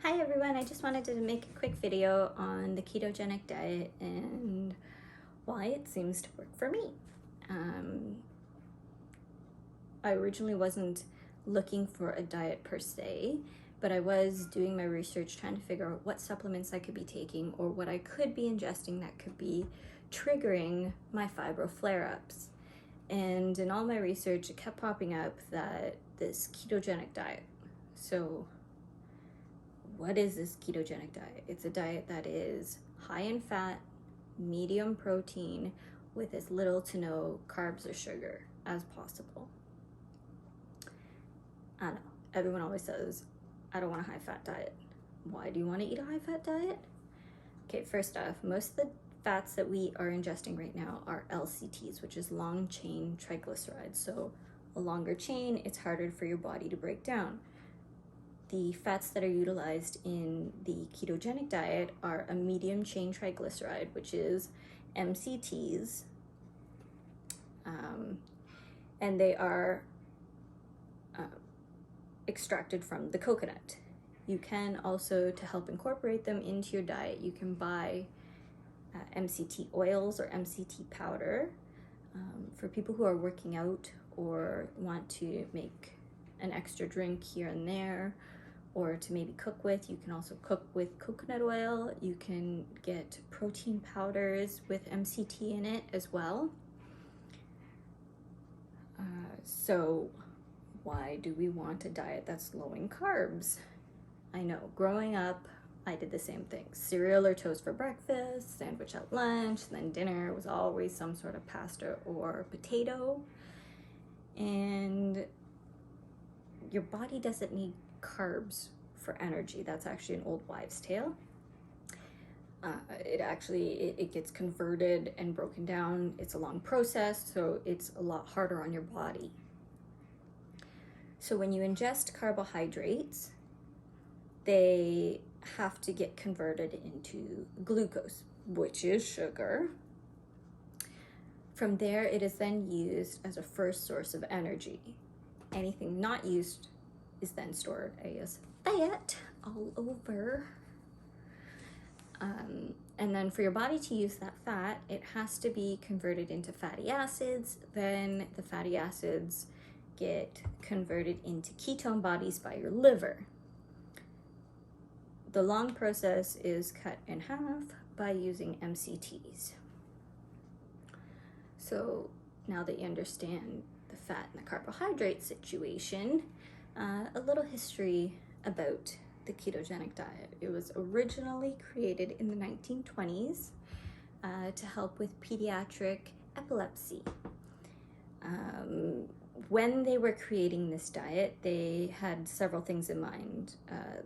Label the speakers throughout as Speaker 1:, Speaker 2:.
Speaker 1: Hi everyone, I just wanted to make a quick video on the ketogenic diet and why it seems to work for me. I originally wasn't looking for a diet per se, but I was doing my research trying to figure out what supplements I could be taking or what I could be ingesting that could be triggering my fibro flare-ups. And in all my research, it kept popping up that this ketogenic diet. So what is this ketogenic diet? It's a diet that is high in fat, medium protein, with as little to no carbs or sugar as possible. I know, everyone always says, I don't want a high fat diet. Why do you want to eat a high fat diet? Okay, first off, most of the fats that we are ingesting right now are LCTs, which is long chain triglycerides. So a longer chain, it's harder for your body to break down. The fats that are utilized in the ketogenic diet are a medium chain triglyceride, which is MCTs, and they are extracted from the coconut. You can also, to help incorporate them into your diet, you can buy MCT oils or MCT powder for people who are working out or want to make an extra drink here and there, or to maybe cook with. You can also cook with coconut oil. You can get protein powders with MCT in it as well. So why do we want a diet that's low in carbs? I know, growing up, I did the same thing. Cereal or toast for breakfast, sandwich at lunch, then dinner was always some sort of pasta or potato. And your body doesn't need carbs for energy. That's actually an old wives' tale. It gets converted and broken down. It's a long process, so it's a lot harder on your body. So when you ingest carbohydrates, they have to get converted into glucose, which is sugar. From there, it is then used as a first source of energy. Anything not used is then stored as fat all over. And then for your body to use that fat, it has to be converted into fatty acids. Then the fatty acids get converted into ketone bodies by your liver. The long process is cut in half by using MCTs. So now that you understand the fat and the carbohydrate situation, a little history about the ketogenic diet. It was originally created in the 1920s to help with pediatric epilepsy. When they were creating this diet, they had several things in mind.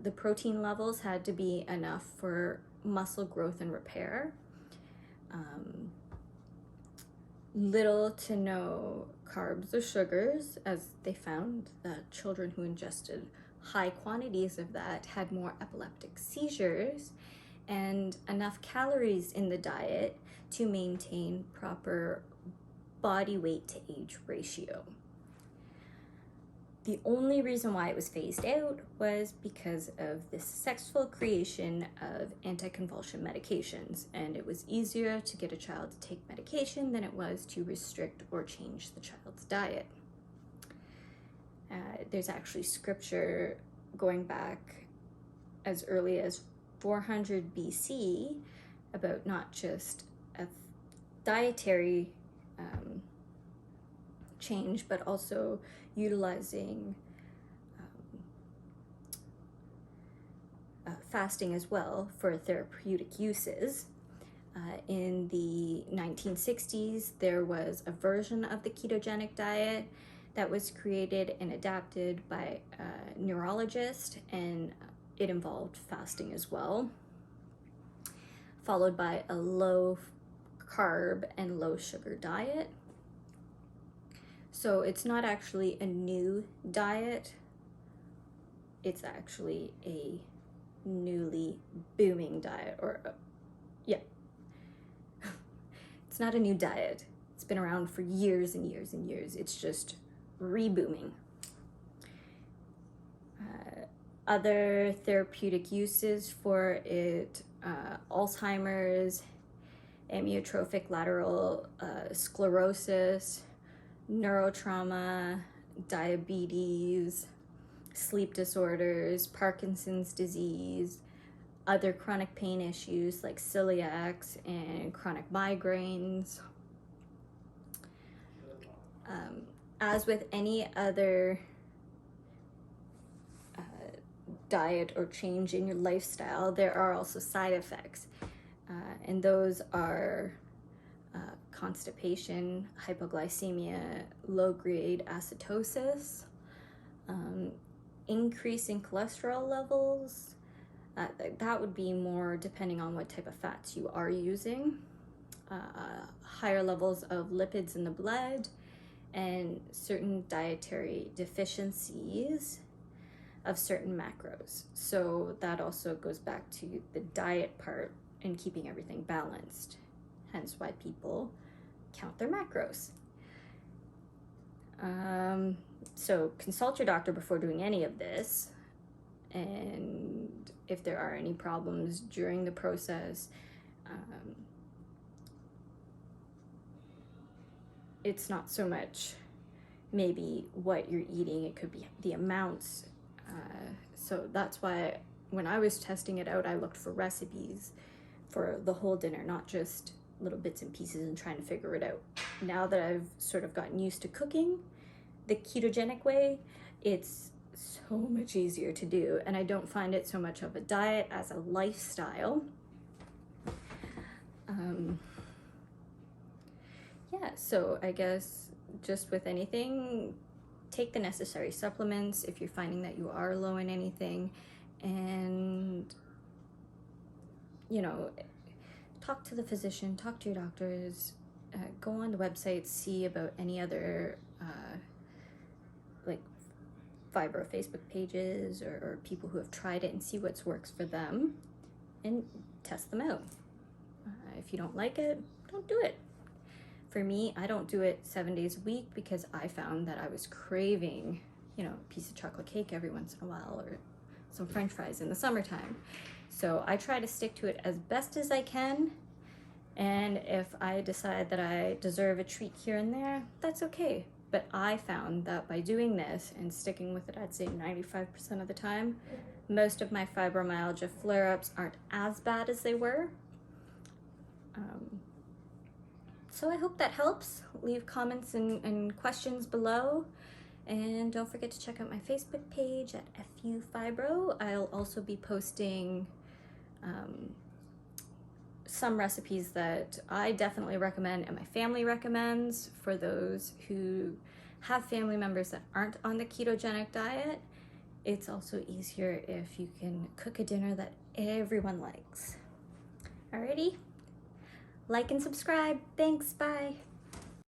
Speaker 1: The protein levels had to be enough for muscle growth and repair. Little to no carbs or sugars, as they found that children who ingested high quantities of that had more epileptic seizures, and enough calories in the diet to maintain proper body weight to age ratio. The only reason why it was phased out was because of the successful creation of anticonvulsant medications, and it was easier to get a child to take medication than it was to restrict or change the child's diet. There's actually scripture going back as early as 400 BC about not just a dietary change, but also utilizing fasting as well for therapeutic uses. In the 1960s, there was a version of the ketogenic diet that was created and adapted by a neurologist, and it involved fasting as well, followed by a low carb and low sugar diet. So it's not actually a new diet, it's actually a newly booming diet, it's not a new diet. It's been around for years and years and years. It's just rebooming. Other therapeutic uses for it, Alzheimer's, amyotrophic lateral sclerosis, neurotrauma, diabetes, sleep disorders, Parkinson's disease, other chronic pain issues like celiacs and chronic migraines. As with any other diet or change in your lifestyle, there are also side effects, and those are constipation, hypoglycemia, low-grade acidosis, increase in cholesterol levels. That would be more depending on what type of fats you are using, higher levels of lipids in the blood, and certain dietary deficiencies of certain macros. So that also goes back to the diet part and keeping everything balanced, hence why people count their macros. So consult your doctor before doing any of this, and if there are any problems during the process, it's not so much maybe what you're eating, it could be the amounts. So that's why when I was testing it out, I looked for recipes for the whole dinner, not just little bits and pieces and trying to figure it out. Now that I've sort of gotten used to cooking the ketogenic way, it's so much easier to do, and I don't find it so much of a diet as a lifestyle. Yeah, so I guess just with anything, take the necessary supplements if you're finding that you are low in anything, and talk to the physician, talk to your doctors, go on the website, see about any other like fibro Facebook pages or people who have tried it, and see what works for them and test them out. If you don't like it, don't do it. For me, I don't do it 7 days a week because I found that I was craving, a piece of chocolate cake every once in a while or some French fries in the summertime. So I try to stick to it as best as I can. And if I decide that I deserve a treat here and there, that's okay. But I found that by doing this and sticking with it, I'd say 95% of the time, most of my fibromyalgia flare-ups aren't as bad as they were. So I hope that helps. Leave comments and questions below. And don't forget to check out my Facebook page at FU Fibro. I'll also be posting some recipes that I definitely recommend and my family recommends for those who have family members that aren't on the ketogenic diet. It's also easier if you can cook a dinner that everyone likes. Alrighty? Like and subscribe. Thanks. Bye.